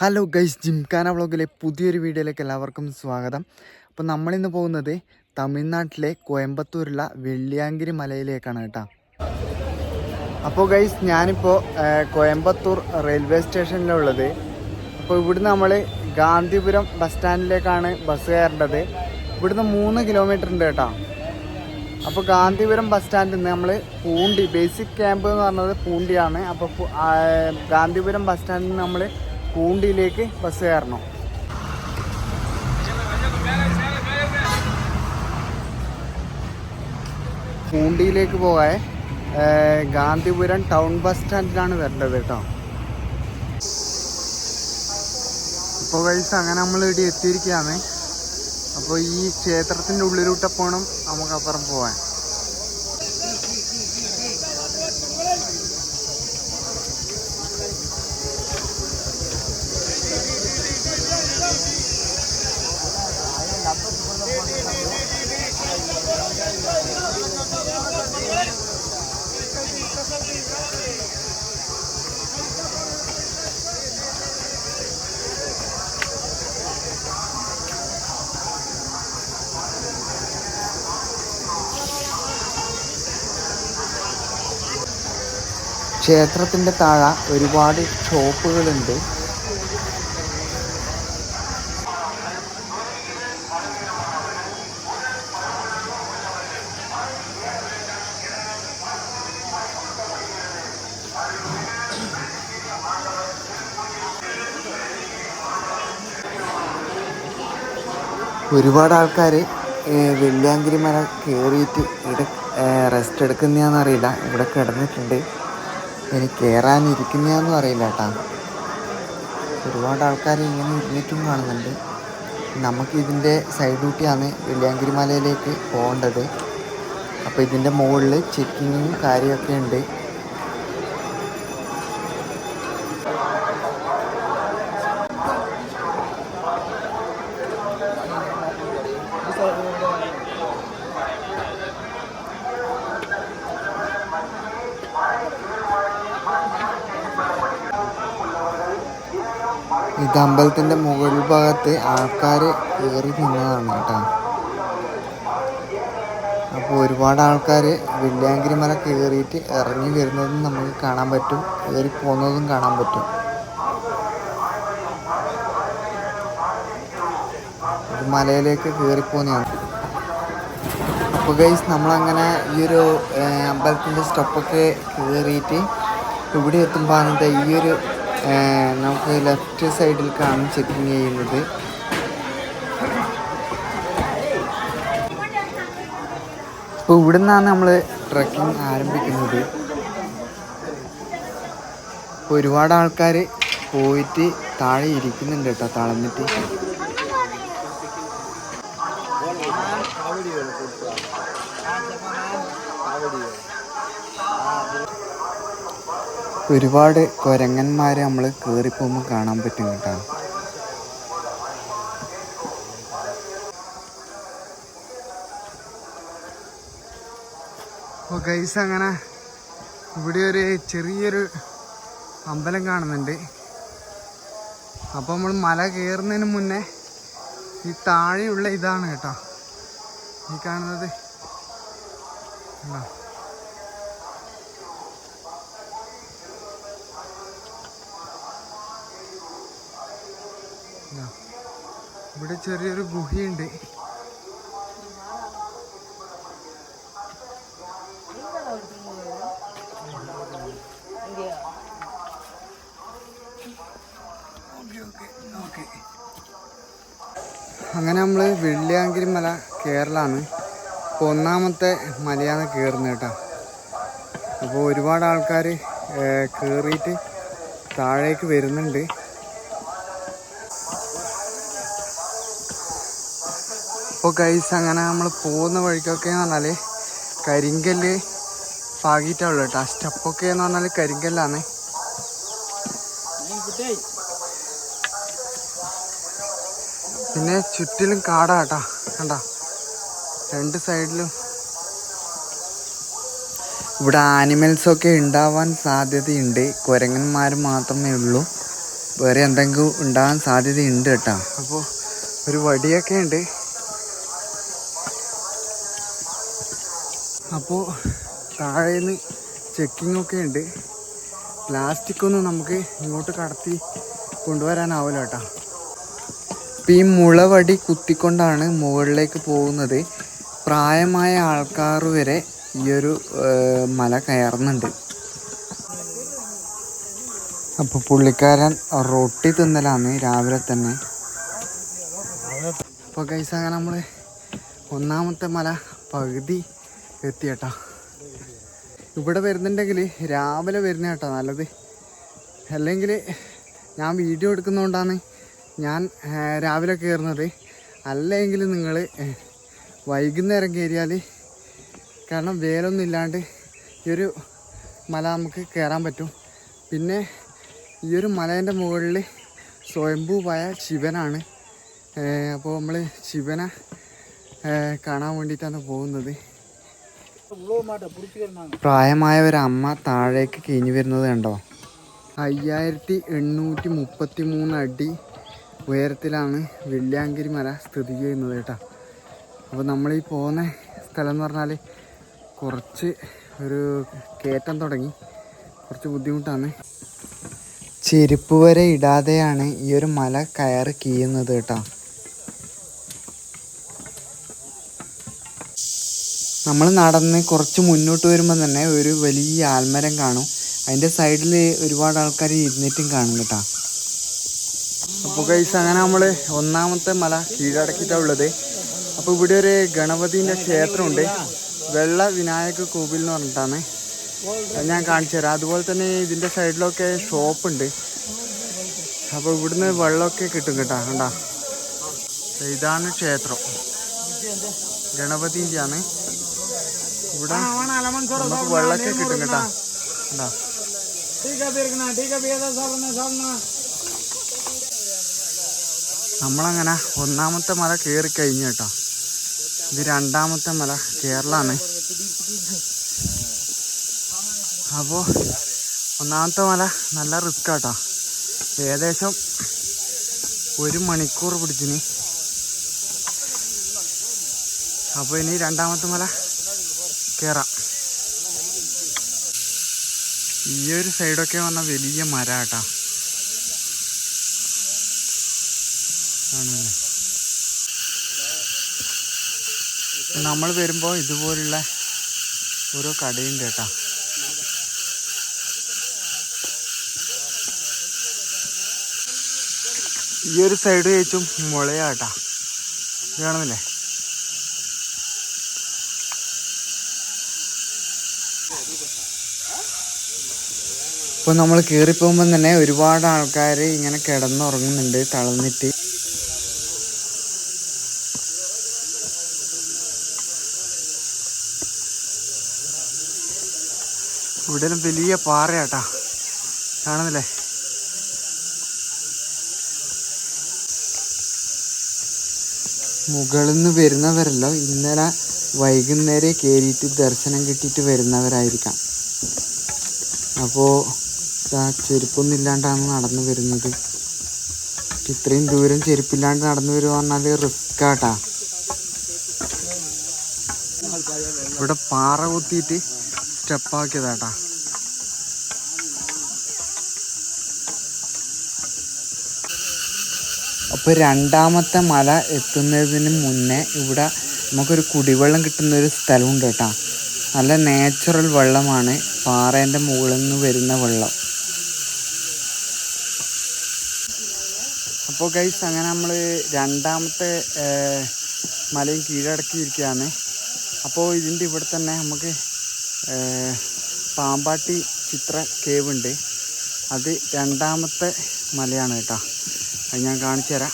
Hello guys, gymkhana വ്ളോഗിലെ പുതിയൊരു വീഡിയോയിലേക്ക് എല്ലാവർക്കും സ്വാഗതം. അപ്പോൾ നമ്മളിന്ന് പോകുന്നത് തമിഴ്നാട്ടിലെ കോയമ്പത്തൂരുള്ള വെള്ളിയാങ്കിരി മലയിലേക്കാണ് കേട്ടോ. അപ്പോൾ ഗൈസ്, ഞാനിപ്പോൾ കോയമ്പത്തൂർ റെയിൽവേ സ്റ്റേഷനിലുള്ളത്. അപ്പോൾ ഇവിടുന്ന് നമ്മൾ ഗാന്ധിപുരം ബസ് സ്റ്റാൻഡിലേക്കാണ് ബസ് കയറേണ്ടത്. ഇവിടുന്ന് 3 കിലോമീറ്റർ ഉണ്ട് കേട്ടോ. അപ്പോൾ ഗാന്ധിപുരം ബസ് സ്റ്റാൻഡിൽ നിന്ന് നമ്മൾ പൂണ്ടി, ബേസിക് ക്യാമ്പ് എന്ന് പറഞ്ഞത് പൂണ്ടിയാണ്. അപ്പോൾ ഗാന്ധിപുരം ബസ് സ്റ്റാൻഡിൽ നിന്ന് നമ്മൾ പൂണ്ടിയിലേക്ക് ബസ് കയറണം. പൂണ്ടിയിലേക്ക് പോകാൻ ഗാന്ധിപുരം ടൗൺ ബസ് സ്റ്റാൻഡിലാണ് വരേണ്ടത് കേട്ടോ. ഇപ്പോൾ വൈസ് അങ്ങനെ നമ്മൾ ഇവിടെ എത്തിയിരിക്കുകയാണ്. അപ്പോൾ ഈ ക്ഷേത്രത്തിൻ്റെ ഉള്ളിലൂട്ട് പോകണം നമുക്ക് അപ്പുറം പോകാൻ. ക്ഷേത്രത്തിൻ്റെ താഴെ ഒരുപാട് ഷോപ്പുകളുണ്ട്. ഒരുപാട് ആൾക്കാർ വെള്ളിയാങ്കിരി മല കയറിയിട്ട് ഇവിടെ റെസ്റ്റ് എടുക്കുന്നതാണെന്നറിയില്ല, ഇവിടെ കിടന്നിട്ടുണ്ട്. ഇനി കയറാനിരിക്കുന്നതാണെന്നും അറിയില്ല കേട്ടോ. ഒരുപാട് ആൾക്കാർ ഇങ്ങനെ ഇരുന്നിട്ടും കാണുന്നുണ്ട്. നമുക്ക് ഇതിൻ്റെ സൈഡ് ഡ്യൂട്ടിയാണ് വെള്ളിയാങ്കിരി മലയിലേക്ക് പോകേണ്ടത്. അപ്പോൾ ഇതിൻ്റെ മുകളിൽ ചെക്കിങ്ങും കാര്യമൊക്കെ ഉണ്ട്. ഇത് അമ്പലത്തിൻ്റെ മുകൾ ഭാഗത്ത് ആൾക്കാർ കയറി നിന്നതാണ് കേട്ടോ. അപ്പോൾ ഒരുപാട് ആൾക്കാർ വെള്ളിയാങ്കിരി മല കയറിയിട്ട് ഇറങ്ങി വരുന്നതും നമുക്ക് കാണാൻ പറ്റും, കയറി പോകുന്നതും കാണാൻ പറ്റും. ഇത് മലയിലേക്ക് കയറിപ്പോകുന്നതാണ്. അപ്പോൾ ഗൈസ്, നമ്മളങ്ങനെ ഈ ഒരു അമ്പലത്തിൻ്റെ സ്റ്റെപ്പൊക്കെ കയറിയിട്ട് ഇവിടെ എത്തുമ്പോൾ അതിൻ്റെ ഈ ഒരു നമുക്ക് ലെഫ്റ്റ് സൈഡിൽ കാണും ചെക്കിങ് ചെയ്യുന്നത്. അപ്പോൾ ഇവിടെ നിന്നാണ് നമ്മൾ ട്രക്കിംഗ് ആരംഭിക്കുന്നത്. ഇപ്പോൾ ഒരുപാട് ആൾക്കാർ പോയിട്ട് താഴെ ഇരിക്കുന്നുണ്ട് കേട്ടോ, തളർന്നിട്ട്. ഒരുപാട് കുരങ്ങന്മാരെ നമ്മൾ കയറിപ്പോകുമ്പോൾ കാണാൻ പറ്റും കേട്ടോ. അപ്പോൾ ഗൈസ്, അങ്ങനെ ഇവിടെ ഒരു ചെറിയൊരു അമ്പലം കാണുന്നുണ്ട്. അപ്പോൾ നമ്മൾ മല കയറുന്നതിന് മുന്നേ ഈ താഴെയുള്ള ഇതാണ് കേട്ടോ ഈ കാണുന്നത്. ഇവിടെ ചെറിയൊരു ഗുഹയുണ്ട്. അങ്ങനെ നമ്മൾ വെള്ളിയാങ്കിരി മല കയറലാണ്. ഇപ്പോൾ 1ാമത്തെ മലയാണ് കയറുന്നത് കേട്ടോ. അപ്പോൾ ഒരുപാട് ആൾക്കാർ കയറിയിട്ട് താഴേക്ക് വരുന്നുണ്ട്. അപ്പോൾ ഗൈസ്, അങ്ങനെ നമ്മൾ പോകുന്ന വഴിക്കൊക്കെ എന്ന് പറഞ്ഞാൽ കരിങ്കല്ല് പാകിയിട്ടുള്ളൂ കേട്ടോ. സ്റ്റെപ്പൊക്കെ എന്ന് പറഞ്ഞാൽ കരിങ്കല്ലാണ്. പിന്നെ ചുറ്റിലും കാടാട്ടാ, കണ്ട 2 സൈഡിലും. ഇവിടെ ആനിമൽസൊക്കെ ഉണ്ടാവാൻ സാധ്യതയുണ്ട്. കുരങ്ങന്മാർ മാത്രമേ ഉള്ളൂ. വേറെ എന്തെങ്കിലും ഉണ്ടാകാൻ സാധ്യതയുണ്ട് കേട്ടോ. അപ്പോൾ ഒരു വടിയൊക്കെ ഉണ്ട്. അപ്പോൾ താഴേന്ന് ചെക്കിങ്ങൊക്കെ ഉണ്ട്. പ്ലാസ്റ്റിക്കൊന്നും നമുക്ക് ഇങ്ങോട്ട് കടത്തി കൊണ്ടുവരാനാവില്ല കേട്ടോ. ഇപ്പം ഈ മുളവടി കുത്തിക്കൊണ്ടാണ് മുകളിലേക്ക് പോകുന്നത്. പ്രായമായ ആൾക്കാർ വരെ ഈ ഒരു മല കയറുന്നുണ്ട്. അപ്പോൾ പുള്ളിക്കാരൻ റൊട്ടി തിന്നലാണ് രാവിലെ തന്നെ. അപ്പോൾ ഗൈസ് അങ്ങനെ നമ്മൾ ഒന്നാമത്തെ മല പകുതി എത്തി കേട്ടോ. ഇവിടെ വരുന്നുണ്ടെങ്കിൽ രാവിലെ വരുന്ന കേട്ടോ നല്ലത്. അല്ലെങ്കിൽ ഞാൻ വീഡിയോ എടുക്കുന്നതുകൊണ്ടാണ് ഞാൻ രാവിലെ കയറുന്നത്. അല്ലെങ്കിൽ നിങ്ങൾ വൈകുന്നേരം കയറിയാൽ, കാരണം വേലൊന്നും ഇല്ലാണ്ട് ഈ ഒരു മല നമുക്ക് കയറാൻ പറ്റും. പിന്നെ ഈ ഒരു മലേൻ്റെ മുകളിൽ സ്വയംഭൂവായ ശിവനാണ്. അപ്പോൾ നമ്മൾ ശിവനെ കാണാൻ വേണ്ടിയിട്ടാണ് പോകുന്നത്. പ്രായമായ ഒരമ്മ താഴേക്ക് കിഞ്ഞു വരുന്നത് കണ്ടോ. 5833 അടി ഉയരത്തിലാണ് വെള്ളിയാങ്കിരി മല സ്ഥിതി ചെയ്യുന്നത് കേട്ടോ. അപ്പോൾ നമ്മളീ പോകുന്ന സ്ഥലം എന്ന് പറഞ്ഞാൽ കുറച്ച് ഒരു കയറ്റം തുടങ്ങി, കുറച്ച് ബുദ്ധിമുട്ടാണ്. ചെരുപ്പ് വരെ ഇടാതെയാണ് ഈ ഒരു മല കയറി കീയുന്നത് കേട്ടോ. നമ്മൾ നടന്ന് കുറച്ച് മുന്നോട്ട് വരുമ്പോൾ തന്നെ ഒരു വലിയ ആൽമരം കാണും. അതിൻ്റെ സൈഡിൽ ഒരുപാട് ആൾക്കാർ ഇരുന്നിട്ടും കാണും കേട്ടോ. അപ്പോൾ ഗൈസ് അങ്ങനെ നമ്മൾ ഒന്നാമത്തെ മല കീഴടക്കിയിട്ടാണ് ഉള്ളത്. അപ്പോൾ ഇവിടെ ഒരു ഗണപതിൻ്റെ ക്ഷേത്രമുണ്ട്, വെള്ള വിനായക കോവിൽ എന്ന് പറഞ്ഞിട്ടാണ്. ഞാൻ കാണിച്ചു തരാം. അതുപോലെ തന്നെ ഇതിൻ്റെ സൈഡിലൊക്കെ ഷോപ്പുണ്ട്. അപ്പോൾ ഇവിടുന്ന് വെള്ളമൊക്കെ കിട്ടും കേട്ടോ. കണ്ടാ, ഇതാണ് ക്ഷേത്രം, ഗണപതിൻ്റെ ആണ്. ഇവിടെ നമുക്ക് വെള്ളമൊക്കെ കിട്ടും കേട്ടോ. കണ്ടാ, നമ്മളങ്ങനെ ഒന്നാമത്തെ മല കയറി കഴിഞ്ഞു കേട്ടോ. ഇത് രണ്ടാമത്തെ മല കേരളമാണ്. അപ്പോൾ ഒന്നാമത്തെ മല നല്ല റിസ്ക് കേട്ടോ. ഏകദേശം 1 മണിക്കൂർ പിടിച്ചിന്. അപ്പോൾ ഇനി രണ്ടാമത്തെ മല കയറാം. ഈ ഒരു സൈഡൊക്കെ വന്ന വലിയ മരം കേട്ടോ, ആണല്ലേ. നമ്മൾ വരുമ്പോൾ ഇതുപോലുള്ള ഓരോ കടയുണ്ട് കേട്ടോ. ഈ ഒരു സൈഡ് കഴിച്ചും മുളയാട്ടാ, കാണുന്നില്ലേ. ഇപ്പോൾ നമ്മൾ കയറിപ്പോകുമ്പം തന്നെ ഒരുപാട് ആൾക്കാർ ഇങ്ങനെ കിടന്നുറങ്ങുന്നുണ്ട് തളർന്നിട്ട്. ഇവിടെ വലിയ പാറയാട്ടാ, കാണുന്നില്ലേ. മുകളിൽ നിന്ന് വരുന്നവരല്ലോ ഇന്നലെ വൈകുന്നേരം കയറിയിട്ട് ദർശനം കിട്ടിയിട്ട് വരുന്നവരായിരിക്കാം. അപ്പോൾ ചെരുപ്പൊന്നും ഇല്ലാണ്ടാണ് നടന്നു വരുന്നത്. ഇത്രയും ദൂരം ചെരുപ്പില്ലാണ്ട് നടന്നു വരുക പറഞ്ഞാൽ റിസ്ക്കാട്ടാ. ഇവിടെ പാറ കുത്തിയിട്ട് സ്റ്റെപ്പാക്കിയതാട്ടാ. അപ്പോൾ രണ്ടാമത്തെ മല എത്തുന്നതിന് മുന്നേ ഇവിടെ നമുക്കൊരു കുടിവെള്ളം കിട്ടുന്നൊരു സ്ഥലമുണ്ട് കേട്ടോ. നല്ല നാച്ചുറൽ വെള്ളമാണ്, പാറേൻ്റെ മുകളിൽ നിന്ന് വരുന്ന വെള്ളം. അപ്പോൾ ഗൈസ് അങ്ങനെ നമ്മൾ രണ്ടാമത്തെ മലയും കീഴടക്കിയിരിക്കുകയാണ്. അപ്പോൾ ഇതിൻ്റെ ഇവിടെ തന്നെ നമുക്ക് പാമ്പാട്ടി ചിത്ര കേവ് ഉണ്ട്. അത് രണ്ടാമത്തെ മലയാണ് കേട്ടോ. അത് ഞാൻ കാണിച്ചു തരാം.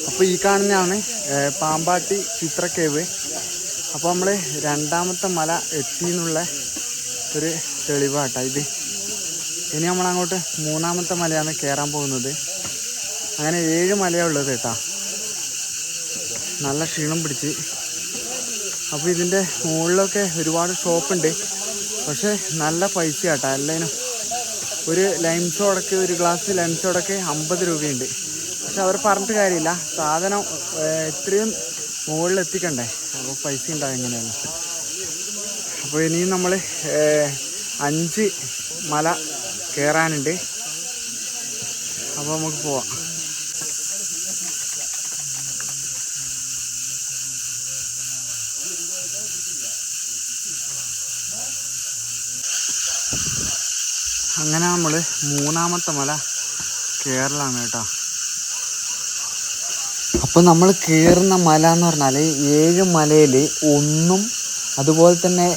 അപ്പോൾ ഈ കാണുന്നതാണ് പാമ്പാട്ടി ചിത്ര കേവ്. അപ്പോൾ നമ്മൾ രണ്ടാമത്തെ മല എത്തി എന്നുള്ള ഒരു തെളിവാട്ടോ ഇത്. ഇനി നമ്മളങ്ങോട്ട് മൂന്നാമത്തെ മലയാണ് കയറാൻ പോകുന്നത്. അങ്ങനെ 7 മലയാണ് ഉള്ളത് കേട്ടോ. നല്ല ക്ഷീണം പിടിച്ച്. അപ്പോൾ ഇതിൻ്റെ മുകളിലൊക്കെ ഒരുപാട് ഷോപ്പുണ്ട്. പക്ഷേ നല്ല പൈസ കേട്ടോ എല്ലാത്തിനും. ഒരു ലൈം സോഡയ്ക്ക്, ഒരു ഗ്ലാസ് ലൈം സോഡയ്ക്ക് 50 രൂപയുണ്ട്. പക്ഷെ അവർ പറഞ്ഞിട്ട് കാര്യമില്ല, സാധനം ഇത്രയും മുകളിൽ എത്തിക്കണ്ടേ, അപ്പോൾ പൈസ ഉണ്ടാവും എങ്ങനെയാണ്. അപ്പോൾ ഇനിയും നമ്മൾ 5 മല കയറാനുണ്ട്. അപ്പോൾ നമുക്ക് പോവാം. അങ്ങനെ നമ്മൾ മൂന്നാമത്തെ മല കയറലാണ് കേട്ടോ. അപ്പോൾ നമ്മൾ കയറുന്ന മല എന്ന് പറഞ്ഞാൽ 7 മലയിൽ ഒന്നും, അതുപോലെ തന്നെ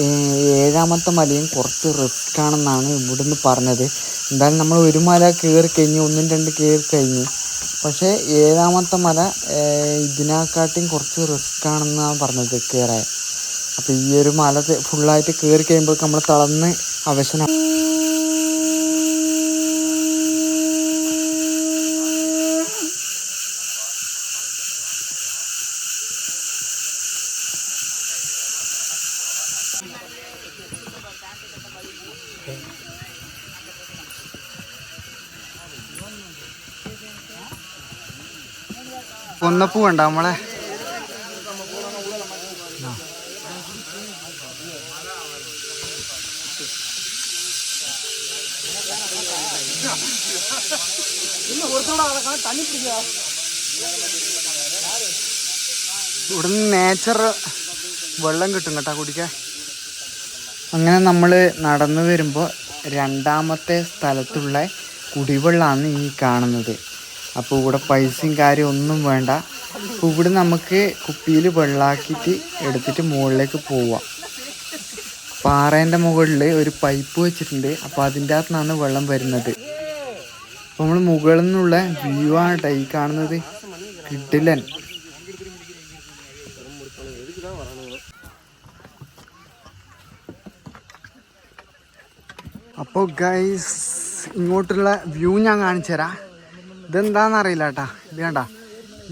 7ാമത്തെ മലയും കുറച്ച് റിസ്ക് ആണെന്നാണ് ഇവിടുന്ന് പറഞ്ഞത്. എന്തായാലും നമ്മൾ ഒരു മല കയറി കഴിഞ്ഞ് 1, 2 കയറി കഴിഞ്ഞു. പക്ഷേ 7ാമത്തെ മല ഇതിനെക്കാട്ടിയും കുറച്ച് റിസ്ക് ആണെന്നാണ് പറഞ്ഞത് കയറാൻ. അപ്പോൾ ഈ ഒരു മല ഫുള്ളായിട്ട് കയറി കഴിയുമ്പോൾ നമ്മൾ തളർന്ന് അവശനാണ്. കൊന്നപ്പൂ വേണ്ട നമ്മളെ. ഇവിടുന്ന് നേച്ചർ വെള്ളം കിട്ടും കേട്ടോ കുടിക്കാൻ. അങ്ങനെ നമ്മൾ നടന്നു വരുമ്പോൾ 2ാമത്തെ സ്ഥലത്തുള്ള കുടിവെള്ളമാണ് ഈ കാണുന്നത്. അപ്പോൾ ഇവിടെ പൈസയും കാര്യം ഒന്നും വേണ്ട. അപ്പോൾ ഇവിടെ നമുക്ക് കുപ്പിയിൽ വെള്ളമാക്കിയിട്ട് എടുത്തിട്ട് മുകളിലേക്ക് പോവാം. പാറേൻ്റെ മുകളിൽ ഒരു പൈപ്പ് വെച്ചിട്ടുണ്ട്. അപ്പോൾ അതിൻ്റെ അകത്തു നിന്നാണ് വെള്ളം വരുന്നത്. അപ്പോൾ നമ്മൾ മുകളിൽ നിന്നുള്ള വ്യൂ ആണ് കേട്ടോ ഈ കാണുന്നത്. കിടിലൻ. അപ്പോൾ ഗൈസ്, ഇങ്ങോട്ടുള്ള വ്യൂ ഞാൻ കാണിച്ചു തരാം. ഇതെന്താണെന്നറിയില്ല കേട്ടാ. ഇത് കണ്ട,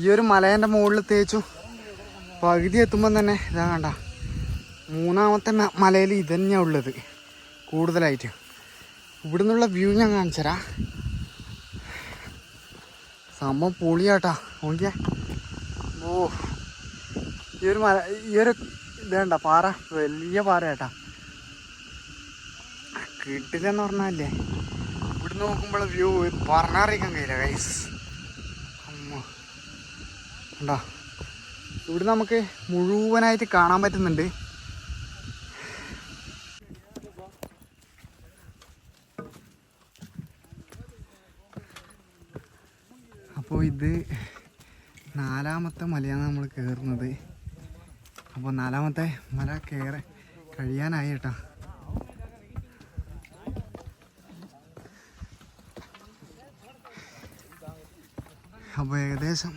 ഈ ഒരു മലേൻ്റെ മുകളിൽ തേച്ചു പകുതി എത്തുമ്പം തന്നെ ഇതാ കണ്ട, 3ാമത്തെ മലയിൽ ഇത് തന്നെയാണ് ഉള്ളത് കൂടുതലായിട്ട്. ഇവിടെ നിന്നുള്ള വ്യൂ ഞാൻ കാണിച്ചു തരാം. സംഭവം പൊളിയാട്ടാ. നോക്കിയേ. ഓ, ഈ ഒരു മല, ഈ ഒരു ഇത് കണ്ട പാറ, വലിയ പാറ കേട്ടാ. കിട്ടില്ലെന്ന് പറഞ്ഞല്ലേ. ഇവിടെ നോക്കുമ്പോൾ വ്യൂ പറഞ്ഞറിയിക്കാൻ കഴിയില്ല ഗൈസ്. അമ്മ കണ്ടോ, ഇവിടെ നമുക്ക് മുഴുവനായിട്ട് കാണാൻ പറ്റുന്നുണ്ട്. അപ്പോൾ ഇത് 4ാമത്തെ മലയാണ് നമ്മൾ കയറുന്നത്. അപ്പോൾ 4ാമത്തെ മല കഴിയാനായി കേട്ടോ. അപ്പോൾ ഏകദേശം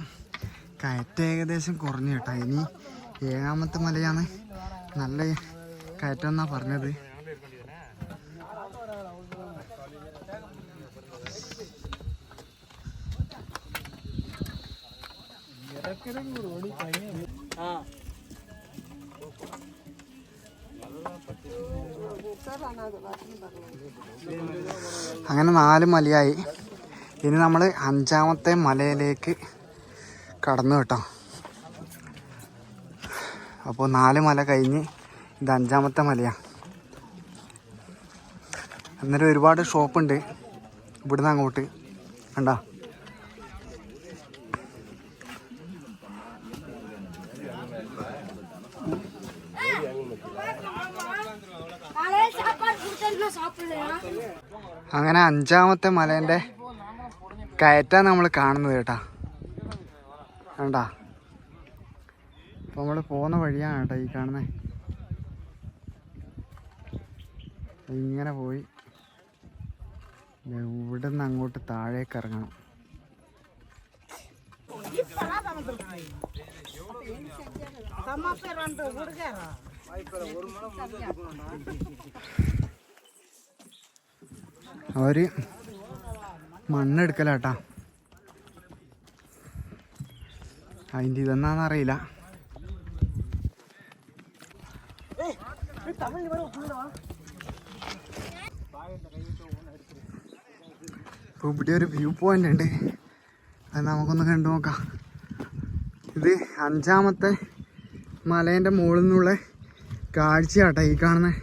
കയറ്റം കുറഞ്ഞു കേട്ടോ. ഇനി 7ാമത്തെ മലയാണ് നല്ല കയറ്റം എന്നാണ് പറഞ്ഞത്. അങ്ങനെ 4 മലയായി. ഇനി നമ്മൾ 5ാമത്തെ മലയിലേക്ക് കടന്നു കേട്ടോ. അപ്പോൾ 4 മല കഴിഞ്ഞ് ഇത് 5ാമത്തെ മലയാണ്. അന്നേരം ഒരുപാട് ഷോപ്പുണ്ട് ഇവിടുന്ന് അങ്ങോട്ട് കണ്ടോ. അങ്ങനെ 5ാമത്തെ മലേൻ്റെ കയറ്റാണ് നമ്മൾ കാണുന്നത് കേട്ടോ. കണ്ടാ, അപ്പോൾ നമ്മൾ പോകുന്ന വഴിയാണ് കേട്ടോ ഈ കാണുന്നത്. ഇങ്ങനെ പോയി ഇവിടെ നിന്ന് അങ്ങോട്ട് താഴേക്ക് ഇറങ്ങണം. അവര് മണ്ണെടുക്കലാട്ടാ. അതിൻ്റെ ഇതെന്നാന്നറിയില്ല. ഇപ്പോൾ ഇവിടെ ഒരു വ്യൂ പോയിന്റ് ഉണ്ട്, അത് നമുക്കൊന്ന് കണ്ടു നോക്കാം. ഇത് 5ാമത്തെ മലേൻ്റെ മുകളിൽ നിന്നുള്ള കാഴ്ചയാട്ടോ ഈ കാണുന്നത്.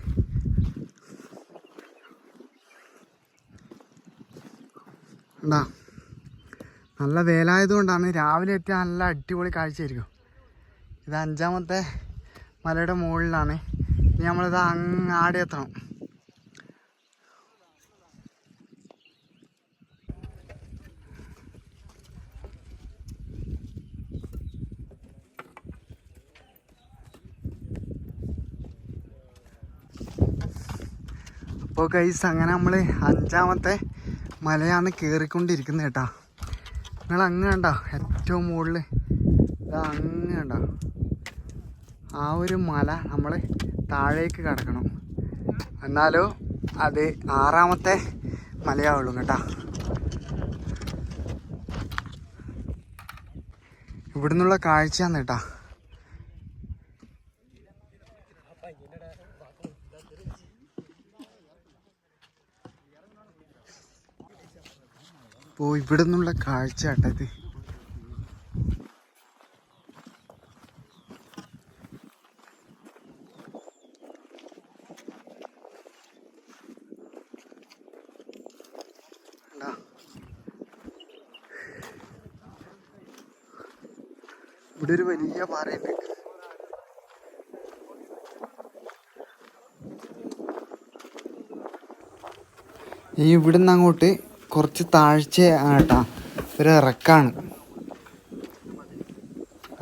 എന്താ നല്ല വേലായതുകൊണ്ടാണ്, രാവിലെ എത്തിയാൽ നല്ല അടിപൊളി കാഴ്ചയായിരിക്കും. ഇത് 5ാമത്തെ മലയുടെ മുകളിലാണ്. ഇനി നമ്മളിത് അങ്ങാടി എത്തണം. അപ്പോൾ ഗൈസ് അങ്ങനെ നമ്മൾ 5ാമത്തെ മലയാണ് കയറിക്കൊണ്ടിരിക്കുന്നത് കേട്ടോ. നിങ്ങൾ അങ്ങ് കണ്ടോ, ഏറ്റവും മുകളിൽ ഇതാ അങ്ങ് കണ്ടോ, ആ ഒരു മല നമ്മൾ താഴേക്ക് കടക്കണം. എന്നാലും അത് 6ാമത്തെ മലയാവുള്ളൂ കേട്ടോ. ഇവിടെ നിന്നുള്ള കാഴ്ചയാണ് കേട്ടോ. അപ്പോൾ ഇവിടെ നിന്നുള്ള കാഴ്ച കേട്ടോ ഇത്. ഇവിടെ ഒരു വലിയ പാറയുണ്ട്. ഈ ഇവിടുന്ന് അങ്ങോട്ട് കുറച്ച് താഴ്ച ആട്ടാ, ഒരു ഇറക്കാണ്.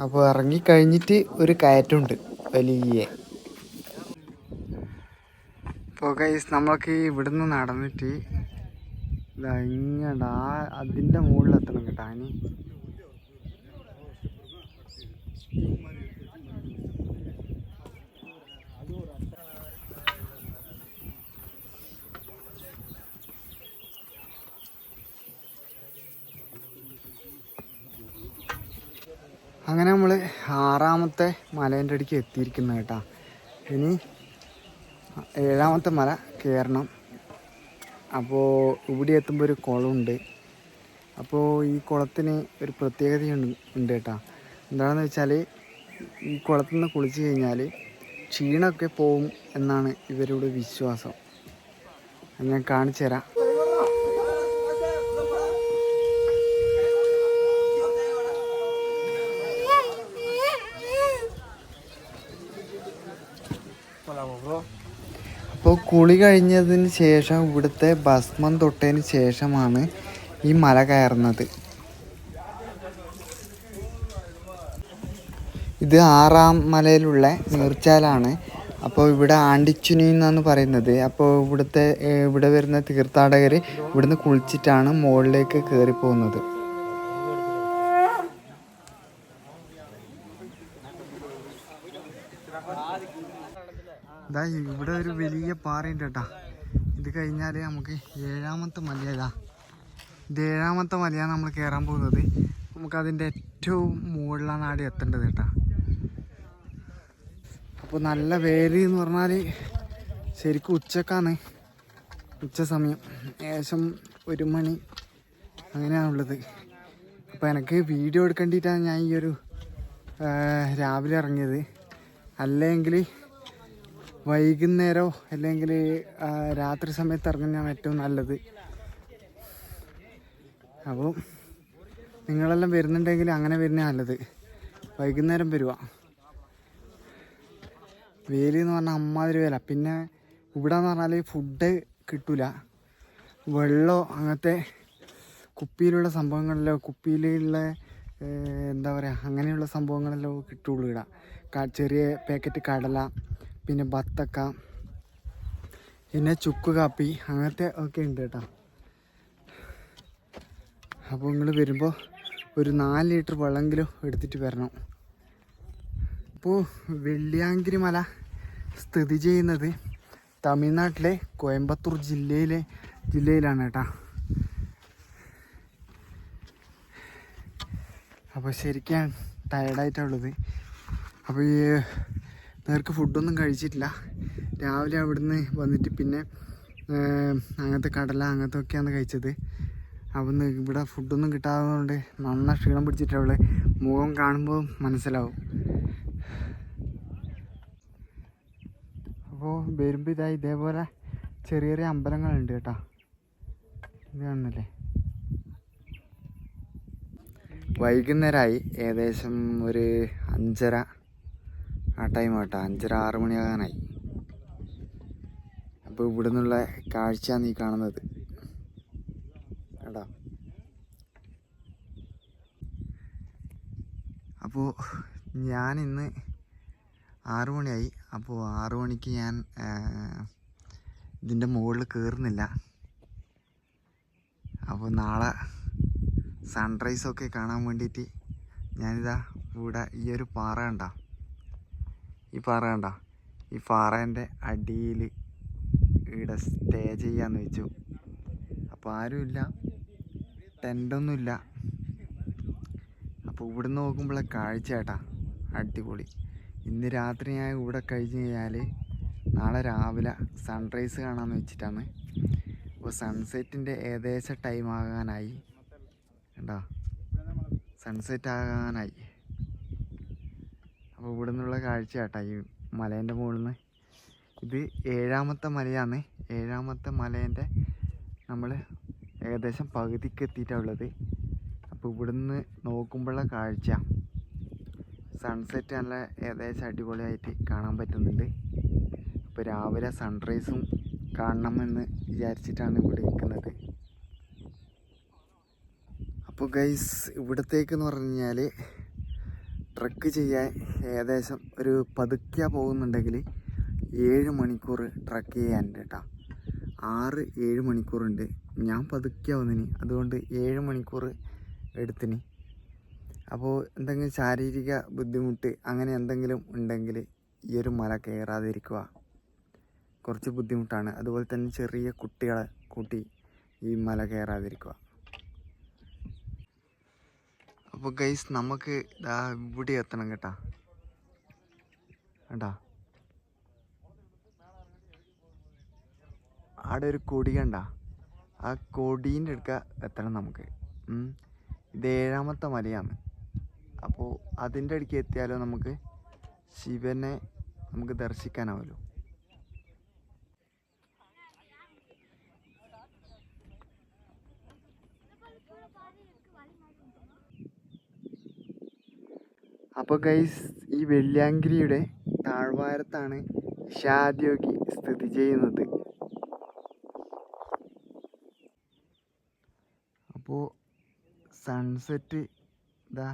അപ്പോൾ ഇറങ്ങിക്കഴിഞ്ഞിട്ട് ഒരു കയറ്റമുണ്ട് വലിയ. അപ്പോൾ ഗൈസ് നമ്മൾക്ക് ഇവിടുന്ന് നടന്നിട്ട് ഇതാ ഇങ്ങോട്ട് അതിൻ്റെ മുകളിലെത്തണം കേട്ടോ. ഇനി അങ്ങനെ നമ്മൾ 6ാമത്തെ മലേൻ്റെ അടിക്ക് എത്തിയിരിക്കുന്നത് കേട്ടോ. ഇനി 7ാമത്തെ മല കയറണം. അപ്പോൾ ഇവിടെ എത്തുമ്പോൾ ഒരു കുളമുണ്ട്. അപ്പോൾ ഈ കുളത്തിന് ഒരു പ്രത്യേകതയുണ്ട് കേട്ടോ. എന്താണെന്ന് വെച്ചാൽ ഈ കുളത്തിൽ നിന്ന് കുളിച്ച് കഴിഞ്ഞാൽ ക്ഷീണമൊക്കെ പോവും എന്നാണ് ഇവരുടെ വിശ്വാസം. ഞാൻ കാണിച്ചു തരാം. അപ്പോൾ കുളി കഴിഞ്ഞതിന് ശേഷം ഇവിടുത്തെ ഭസ്മം തൊട്ടതിന് ശേഷമാണ് ഈ മല കയറുന്നത്. ഇത് 6ാം മലയിലുള്ള നീർച്ചാലാണ്. അപ്പോൾ ഇവിടെ ആണ്ടിച്ചുനി എന്നാണ് പറയുന്നത്. അപ്പോൾ ഇവിടെ വരുന്ന തീർത്ഥാടകർ ഇവിടുന്ന് കുളിച്ചിട്ടാണ് മുകളിലേക്ക് കയറി പോകുന്നത്. ഇതാ ഇവിടെ ഒരു വലിയ പാറയുണ്ട് കേട്ടോ. ഇത് കഴിഞ്ഞാൽ നമുക്ക് 7ാമത്തെ മലയതാ. ഇത് 7ാമത്തെ മലയാണ് നമ്മൾ കയറാൻ പോകുന്നത്. നമുക്കതിൻ്റെ ഏറ്റവും മുകളിലാണ് ആടെ എത്തേണ്ടത് കേട്ടോ. അപ്പോൾ നല്ല വേര് എന്ന് പറഞ്ഞാൽ ശരിക്കും ഉച്ചക്കാണ്, ഉച്ച സമയം ഏകദേശം 1 മണി അങ്ങനെയാണുള്ളത്. അപ്പോൾ എനിക്ക് വീഡിയോ എടുക്കേണ്ടിയിട്ടാണ് ഞാൻ ഈ ഒരു രാവിലെ ഇറങ്ങിയത്. അല്ലെങ്കിൽ വൈകുന്നേരമോ അല്ലെങ്കിൽ രാത്രി സമയത്ത് ഇറങ്ങുന്നതാണ് ഏറ്റവും നല്ലത്. അപ്പോൾ നിങ്ങളെല്ലാം വരുന്നുണ്ടെങ്കിൽ അങ്ങനെ വരുന്ന നല്ലത്. വൈകുന്നേരം വരുക. വേലി എന്ന് പറഞ്ഞാൽ അമ്മാതിരി വേല. പിന്നെ ഇവിടെ എന്ന് പറഞ്ഞാൽ ഫുഡ് കിട്ടില്ല, വെള്ളമോ അങ്ങനത്തെ കുപ്പിയിലുള്ള സംഭവങ്ങളെല്ലാം, കുപ്പിയിലുള്ള എന്താ പറയുക, അങ്ങനെയുള്ള സംഭവങ്ങളെല്ലാം കിട്ടുള്ളൂ ഇവിടെ. ചെറിയ പാക്കറ്റ് കടല, പിന്നെ ബത്തക്ക, പിന്നെ ചുക്ക് കാപ്പി, അങ്ങനത്തെ ഒക്കെ ഉണ്ട് കേട്ടോ. അപ്പോൾ നിങ്ങൾ വരുമ്പോൾ ഒരു 4 ലിറ്റർ വെള്ളമെങ്കിലും എടുത്തിട്ട് വരണം. അപ്പോൾ വെള്ളിയാങ്കിരി മല സ്ഥിതി ചെയ്യുന്നത് തമിഴ്നാട്ടിലെ കോയമ്പത്തൂർ ജില്ലയിലാണ് കേട്ടോ. അപ്പോൾ ശരിക്കും ടയർഡായിട്ടുള്ളത്. അപ്പോൾ ഈ നേർക്ക് ഫുഡൊന്നും കഴിച്ചിട്ടില്ല. രാവിലെ അവിടുന്ന് വന്നിട്ട് പിന്നെ അങ്ങനത്തെ കടല അങ്ങനത്തെ ഒക്കെയാണ് കഴിച്ചത്. അവിടുന്ന് ഇവിടെ ഫുഡൊന്നും കിട്ടാത്തതുകൊണ്ട് നന്ന ക്ഷീണം പിടിച്ചിട്ടുള്ളത്. മുഖം കാണുമ്പോൾ മനസ്സിലാവും. അപ്പോൾ വരുമ്പോൾ ഇതേപോലെ ചെറിയ ചെറിയ അമ്പലങ്ങളുണ്ട് കേട്ടോ. ഇത് കാണുന്നില്ലേ? വൈകുന്നേരമായി, ഏകദേശം ഒരു 5:30 ആ ടൈം കേട്ടോ. 5:30-6 മണിയാകാനായി. അപ്പോൾ ഇവിടെ നിന്നുള്ള കാഴ്ചയാണ് ഈ കാണുന്നത് കേട്ടോ. അപ്പോൾ ഞാനിന്ന് 6 മണിയായി. അപ്പോൾ 6 മണിക്ക് ഞാൻ ഇതിൻ്റെ മുകളിൽ കയറുന്നില്ല. അപ്പോൾ നാളെ സൺറൈസൊക്കെ കാണാൻ വേണ്ടിയിട്ട് ഞാനിതാ ഇവിടെ ഈ ഒരു പാറ കണ്ടോ, ഈ പാറേൻ്റെ അടിയിൽ ഇവിടെ സ്റ്റേ ചെയ്യാമെന്ന് വെച്ചു. അപ്പോൾ ആരുമില്ല, ടെൻ്റൊന്നുമില്ല. അപ്പോൾ ഇവിടെ നോക്കുമ്പോഴേ കാഴ്ച കേട്ടാ അടിപൊളി. ഇന്ന് രാത്രി ഞാൻ ഇവിടെ കഴിഞ്ഞ് കഴിഞ്ഞാൽ നാളെ രാവിലെ സൺറൈസ് കാണാമെന്ന് വെച്ചിട്ടാണ്. അപ്പോൾ സൺസെറ്റിൻ്റെ ഏകദേശം ടൈം ആകാനായി കണ്ടോ, സൺസെറ്റ് ആകാനായി. അപ്പോൾ ഇവിടെ നിന്നുള്ള കാഴ്ച കേട്ടോ ഈ മലേൻ്റെ മുകളിൽ നിന്ന്. ഇത് 7ാമത്തെ മലയാണ്. 7ാമത്തെ മലേൻ്റെ നമ്മൾ ഏകദേശം പകുതിക്ക് എത്തിയിട്ടാണ് ഉള്ളത്. അപ്പോൾ ഇവിടുന്ന് നോക്കുമ്പോഴുള്ള കാഴ്ച സൺസെറ്റ് നല്ല ഏകദേശം അടിപൊളിയായിട്ട് കാണാൻ പറ്റുന്നുണ്ട്. അപ്പോൾ രാവിലെ സൺറൈസും കാണണമെന്ന് വിചാരിച്ചിട്ടാണ് ഇവിടെ നിൽക്കുന്നത്. അപ്പോൾ ഗൈസ് ഇവിടത്തേക്കെന്ന് പറഞ്ഞു കഴിഞ്ഞാൽ ട്രക്ക് ചെയ്യാൻ ഏകദേശം ഒരു പതുക്കെ പോകുന്നുണ്ടെങ്കിൽ 7 മണിക്കൂർ ട്രക്ക് ചെയ്യാനുണ്ട് കേട്ടോ. 6-7 മണിക്കൂറുണ്ട്. ഞാൻ പതുക്കെ വന്നിനി, അതുകൊണ്ട് 7 മണിക്കൂർ എടുത്തിന്. അപ്പോൾ എന്തെങ്കിലും ശാരീരിക ബുദ്ധിമുട്ട് അങ്ങനെ എന്തെങ്കിലും ഉണ്ടെങ്കിൽ ഈ ഒരു മല കയറാതിരിക്കുക കുറച്ച് ബുദ്ധിമുട്ടാണ്. അതുപോലെ തന്നെ ചെറിയ കുട്ടികളെ കൂട്ടി ഈ മല കയറാതിരിക്കുക. അപ്പോൾ ഗൈസ് നമുക്ക് ഇവിടെ എത്തണം കേട്ടോ. കേട്ടാ അവിടെ ഒരു കൊടി കണ്ട, ആ കൊടീൻ്റെ അടുക്ക എത്തണം നമുക്ക്. ഇത് 7ാമത്തെ മലയാണ്. അപ്പോൾ അതിൻ്റെ അടുക്ക് എത്തിയാലോ നമുക്ക് ശിവനെ നമുക്ക് ദർശിക്കാനാവുമല്ലോ. അപ്പോൾ ഗൈസ് ഈ വെള്ളിയാങ്കരിയുടെ താഴ്വാരത്താണ് ഇഷാദ്യോഗി സ്ഥിതി ചെയ്യുന്നത്. അപ്പോൾ സൺസെറ്റ് ഇതാ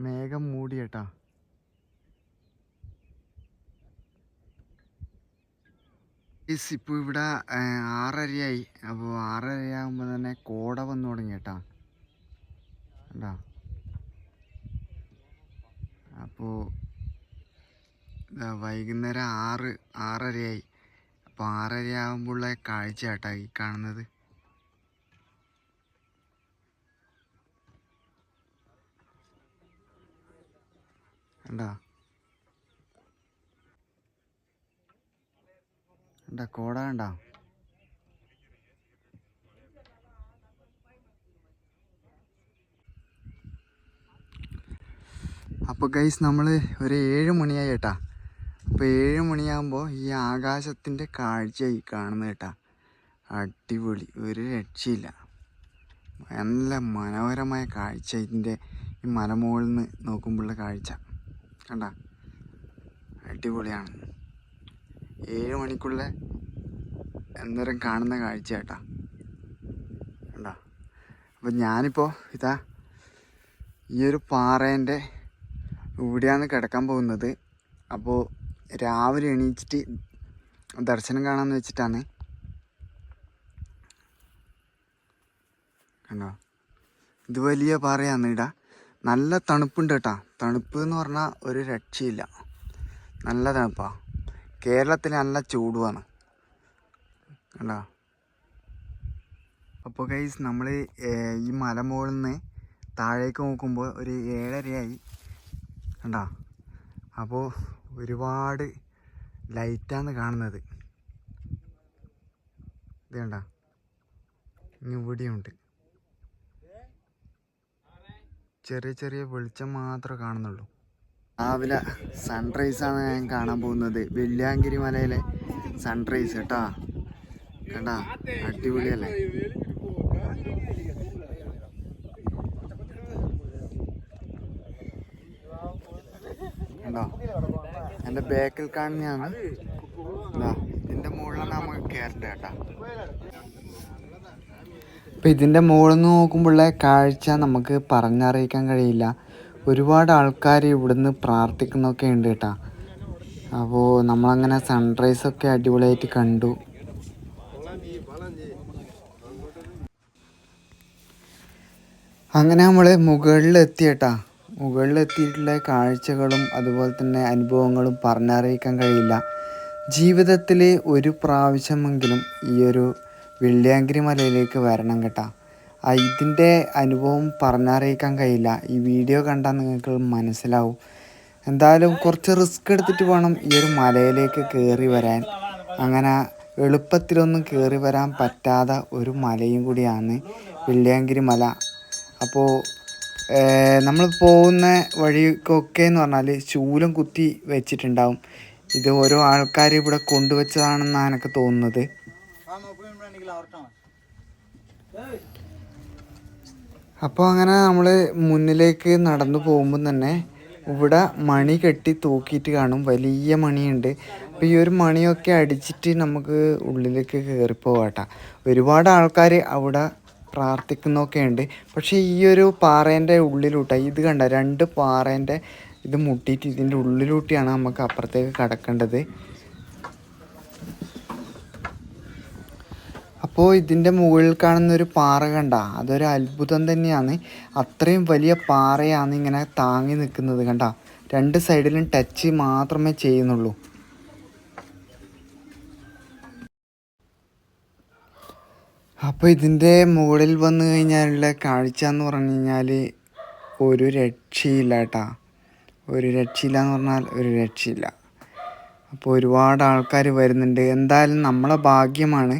മേഘം മൂടി കേട്ടാ. ഇപ്പോൾ ഇവിടെ 6:30ആയി. അപ്പോൾ 6:30 തന്നെ കോട വന്നു തുടങ്ങി കേട്ടാ. കണ്ടാ, അപ്പോൾ വൈകുന്നേരം 6:30ആയി. അപ്പോൾ 6:30 കാഴ്ച കേട്ടാ ഈ കാണുന്നത്. കണ്ടാ കോട കണ്ടാ. അപ്പോൾ ഗൈസ് നമ്മൾ ഒരു 7 മണിയായി കേട്ടാ. അപ്പോൾ 7 മണിയാകുമ്പോൾ ഈ ആകാശത്തിൻ്റെ കാഴ്ച ഈ കാണുന്നത് കേട്ടാ. അടിപൊളി, ഒരു രക്ഷയില്ല. നല്ല മനോഹരമായ കാഴ്ച. ഇതിൻ്റെ ഈ മലമുകളിൽ നിന്ന് നോക്കുമ്പോഴുള്ള കാഴ്ച കണ്ട അടിപൊളിയാണ്. 7 മണിക്കുള്ള അന്നേരം കാണുന്ന കാഴ്ച കേട്ടാ. കണ്ട, അപ്പം ഞാനിപ്പോൾ ഇതാ ഈ ഒരു പാറേൻ്റെ ഇവിടെയാണ് കിടക്കാൻ പോകുന്നത്. അപ്പോൾ രാവിലെ എണീച്ചിട്ട് ദർശനം കാണാമെന്ന് വെച്ചിട്ടാണ്. കണ്ടോ, ഇത് വലിയ പാറയാണ് ഇടാ. നല്ല തണുപ്പുണ്ട് കേട്ടോ. തണുപ്പ് എന്ന് പറഞ്ഞാൽ ഒരു രക്ഷയില്ല. നല്ല തണുപ്പാണ്. കേരളത്തിൽ നല്ല ചൂടുമാണ് കണ്ടോ. അപ്പോൾ ഗൈസ് നമ്മൾ ഈ മലമുകളിൽ നിന്ന് താഴേക്ക് നോക്കുമ്പോൾ ഒരു 7:30 കണ്ടോ. അപ്പോൾ ഒരുപാട് ലൈറ്റാണ് കാണുന്നത്. ഇത് കണ്ടോ, ഇനി ഇവിടെയുണ്ട്. ചെറിയ ചെറിയ വെളിച്ചം മാത്രമേ കാണുന്നുള്ളൂ. രാവിലെ സൺറൈസാണ് ഞാൻ കാണാൻ പോകുന്നത്. വെള്ളിയാങ്കിരി മലയിലെ സൺറൈസ് കേട്ടാ. കണ്ടാ, അടിപൊളിയല്ലേ. കണ്ടോ, എൻ്റെ ബാക്കിൽ കാണുന്നതാണ്. ഇതിൻ്റെ മുകളിലാണ് നമുക്ക് കയറേണ്ടത് കേട്ടാ. അപ്പം ഇതിൻ്റെ മുകളിൽ നിന്ന് നോക്കുമ്പോഴുള്ള കാഴ്ച നമുക്ക് പറഞ്ഞറിയിക്കാൻ കഴിയില്ല. ഒരുപാട് ആൾക്കാർ ഇവിടുന്ന് പ്രാർത്ഥിക്കുന്നൊക്കെ ഉണ്ട് കേട്ടോ. അപ്പോൾ നമ്മളങ്ങനെ സൺറൈസൊക്കെ അടിപൊളിയായിട്ട് കണ്ടു. അങ്ങനെ നമ്മൾ മുകളിലെത്തി കേട്ടോ. മുകളിലെത്തിയിട്ടുള്ള കാഴ്ചകളും അതുപോലെ തന്നെ അനുഭവങ്ങളും പറഞ്ഞറിയിക്കാൻ കഴിയില്ല. ജീവിതത്തിൽ ഒരു പ്രാവശ്യമെങ്കിലും ഈ ഒരു വെള്ളിയാങ്കിരി മലയിലേക്ക് വരണം കേട്ടോ. ഇതിൻ്റെ അനുഭവം പറഞ്ഞറിയിക്കാൻ കഴിയില്ല. ഈ വീഡിയോ കണ്ടാൽ നിങ്ങൾക്ക് മനസ്സിലാവും. എന്തായാലും കുറച്ച് റിസ്ക് എടുത്തിട്ട് വേണം ഈ ഒരു മലയിലേക്ക് കയറി വരാൻ. അങ്ങനെ എളുപ്പത്തിലൊന്നും കയറി വരാൻ പറ്റാത്ത ഒരു മലയും കൂടിയാണ് വെള്ളിയാങ്കിരി മല. അപ്പോൾ നമ്മൾ പോകുന്ന വഴിക്കൊക്കെ എന്ന് പറഞ്ഞാൽ ശൂലം കുത്തി വെച്ചിട്ടുണ്ടാവും. ഇത് ഓരോ ആൾക്കാർ ഇവിടെ കൊണ്ടുവച്ചതാണെന്നാണ് എനിക്ക് തോന്നുന്നത്. അപ്പോൾ അങ്ങനെ നമ്മൾ മുന്നിലേക്ക് നടന്നു പോകുമ്പോൾ തന്നെ ഇവിടെ മണി കെട്ടി തൂക്കിയിട്ട് കാണും. വലിയ മണിയുണ്ട്. അപ്പോൾ ഈ ഒരു മണിയൊക്കെ അടിച്ചിട്ട് നമുക്ക് ഉള്ളിലേക്ക് കയറിപ്പോവാട്ടോ. ഒരുപാട് ആൾക്കാർ അവിടെ പ്രാർത്ഥിക്കുന്നൊക്കെ ഉണ്ട്. പക്ഷേ ഈ ഒരു പാറേൻ്റെ ഉള്ളിലൂട്ടാണ് ഇത് കണ്ട, 2 പാറേൻ്റെ ഇത് മുട്ടിയിട്ട് ഇതിൻ്റെ ഉള്ളിലൂട്ടിയാണ് നമുക്ക് അപ്പുറത്തേക്ക് കടക്കേണ്ടത്. അപ്പോൾ ഇതിൻ്റെ മുകളിൽ കാണുന്നൊരു പാറ കണ്ട, അതൊരു അത്ഭുതം തന്നെയാണ്. അത്രയും വലിയ പാറയാണ് ഇങ്ങനെ താങ്ങി നിൽക്കുന്നത് കണ്ട. 2 സൈഡിലും ടച്ച് മാത്രമേ ചെയ്യുന്നുള്ളൂ. അപ്പോൾ ഇതിൻ്റെ മുകളിൽ വന്നു കഴിഞ്ഞാലുള്ള കാഴ്ച എന്ന് പറഞ്ഞു കഴിഞ്ഞാൽ ഒരു രക്ഷയില്ല കേട്ടോ. ഒരു രക്ഷയില്ല എന്ന് പറഞ്ഞാൽ ഒരു രക്ഷയില്ല. അപ്പോൾ ഒരുപാട് ആൾക്കാർ വരുന്നുണ്ട്. എന്തായാലും നമ്മളെ ഭാഗ്യമാണ്.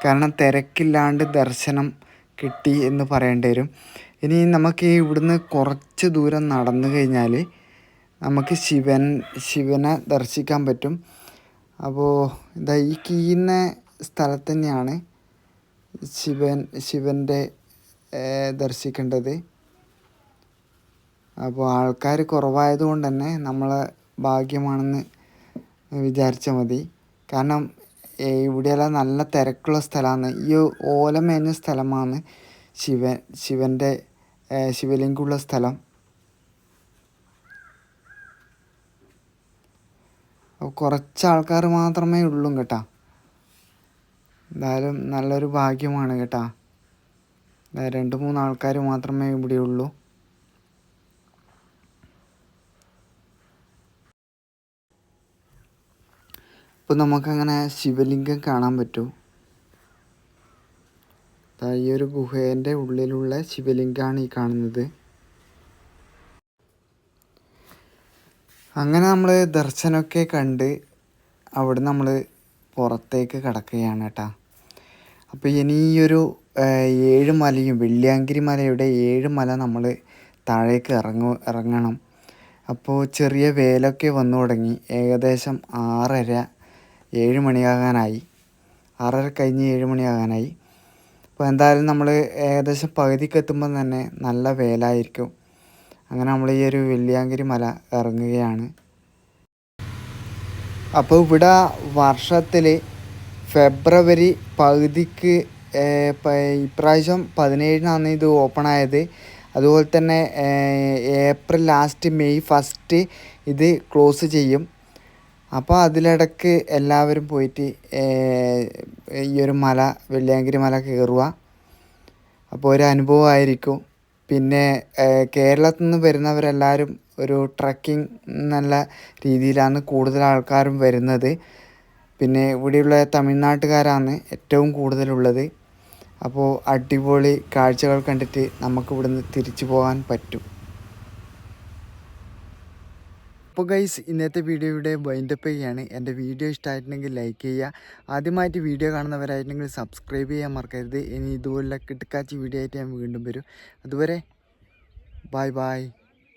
കാരണം തിരക്കില്ലാണ്ട് ദർശനം കിട്ടി എന്ന് പറയേണ്ടി വരും. ഇനി നമുക്ക് ഇവിടുന്ന് കുറച്ച് ദൂരം നടന്നു കഴിഞ്ഞാൽ നമുക്ക് ശിവനെ ദർശിക്കാൻ പറ്റും. അപ്പോൾ ഇതാ ഈ കീഴുന്ന സ്ഥലത്ത് തന്നെയാണ് ശിവൻ്റെ ദർശിക്കേണ്ടത്. അപ്പോൾ ആൾക്കാർ കുറവായതുകൊണ്ട് തന്നെ നമ്മളെ ഭാഗ്യമാണെന്ന് വിചാരിച്ചാൽ മതി. കാരണം ഇവിടെയെല്ലാം നല്ല തിരക്കുള്ള സ്ഥലമാണ്. ഈ ഓല മേഞ്ഞ സ്ഥലമാണ് ശിവൻ്റെ ശിവലിംഗമുള്ള സ്ഥലം. അപ്പോൾ കുറച്ച് ആൾക്കാർ മാത്രമേ ഉള്ളൂ കേട്ടോ. എന്തായാലും നല്ലൊരു ഭാഗ്യമാണ് കേട്ടോ. 2-3 ആൾക്കാർ മാത്രമേ ഇവിടെ ഉള്ളൂ. അപ്പോൾ നമുക്കങ്ങനെ ശിവലിംഗം കാണാൻ പറ്റും. ഈ ഒരു ഗുഹേൻ്റെ ഉള്ളിലുള്ള ശിവലിംഗമാണ് ഈ കാണുന്നത്. അങ്ങനെ നമ്മൾ ദർശനമൊക്കെ കണ്ട് അവിടെ നമ്മൾ പുറത്തേക്ക് കടക്കുകയാണ് കേട്ടോ. അപ്പോൾ ഇനി ഈ ഒരു 7 മലയും വെള്ളിയാങ്കിരി മലയുടെ 7 മല നമ്മൾ താഴേക്ക് ഇറങ്ങണം. അപ്പോൾ ചെറിയ വേലൊക്കെ വന്നു തുടങ്ങി. ഏകദേശം 6:30-7 മണിയാകാനായി. 6:30 കഴിഞ്ഞ് 7 മണിയാകാനായി. അപ്പോൾ എന്തായാലും നമ്മൾ ഏകദേശം പകുതിക്ക് എത്തുമ്പോൾ തന്നെ നല്ല വേലായിരിക്കും. അങ്ങനെ നമ്മൾ ഈ ഒരു വെള്ളിയാങ്കിരി മല ഇറങ്ങുകയാണ്. അപ്പോൾ ഇവിടെ വർഷത്തിൽ ഫെബ്രുവരി പകുതിക്ക് ഇപ്രാവശ്യം 17-നാണ് ഇത് ഓപ്പൺ ആയത്. അതുപോലെ തന്നെ ഏപ്രിൽ ലാസ്റ്റ് മെയ് 1 ഇത് ക്ലോസ് ചെയ്യും. അപ്പോൾ അതിലിടക്ക് എല്ലാവരും പോയിട്ട് ഈ ഒരു മല വെള്ളിയാങ്കിരി മല കയറുക. അപ്പോൾ ഒരു അനുഭവമായിരിക്കും. പിന്നെ കേരളത്തിൽ നിന്ന് വരുന്നവരെല്ലാവരും ഒരു ട്രക്കിംഗ് നല്ല രീതിയിലാണ് കൂടുതൽ ആൾക്കാരും വരുന്നത്. പിന്നെ ഇവിടെയുള്ള തമിഴ്നാട്ടുകാരാണ് ഏറ്റവും കൂടുതലുള്ളത്. അപ്പോൾ അടിപൊളി കാഴ്ചകൾ കണ്ടിട്ട് നമുക്ക് ഇവിടുന്ന് തിരിച്ചു പോകാൻ പറ്റും. അപ്പോൾ ഗൈസ്, ഇന്നത്തെ വീഡിയോ ഇവിടെ വൈൻഡപ്പ് ചെയ്യുകയാണ്. എൻ്റെ വീഡിയോ ഇഷ്ടമായിട്ടുണ്ടെങ്കിൽ ലൈക്ക് ചെയ്യുക. ആദ്യമായിട്ട് വീഡിയോ കാണുന്നവരായിട്ടുണ്ടെങ്കിൽ സബ്സ്ക്രൈബ് ചെയ്യാൻ മറക്കരുത്. ഇനി ഇതുപോലുള്ള കിടക്കാച്ചി വീഡിയോ ആയിട്ട് ഞാൻ വീണ്ടും വരും. അതുവരെ ബൈ ബൈ.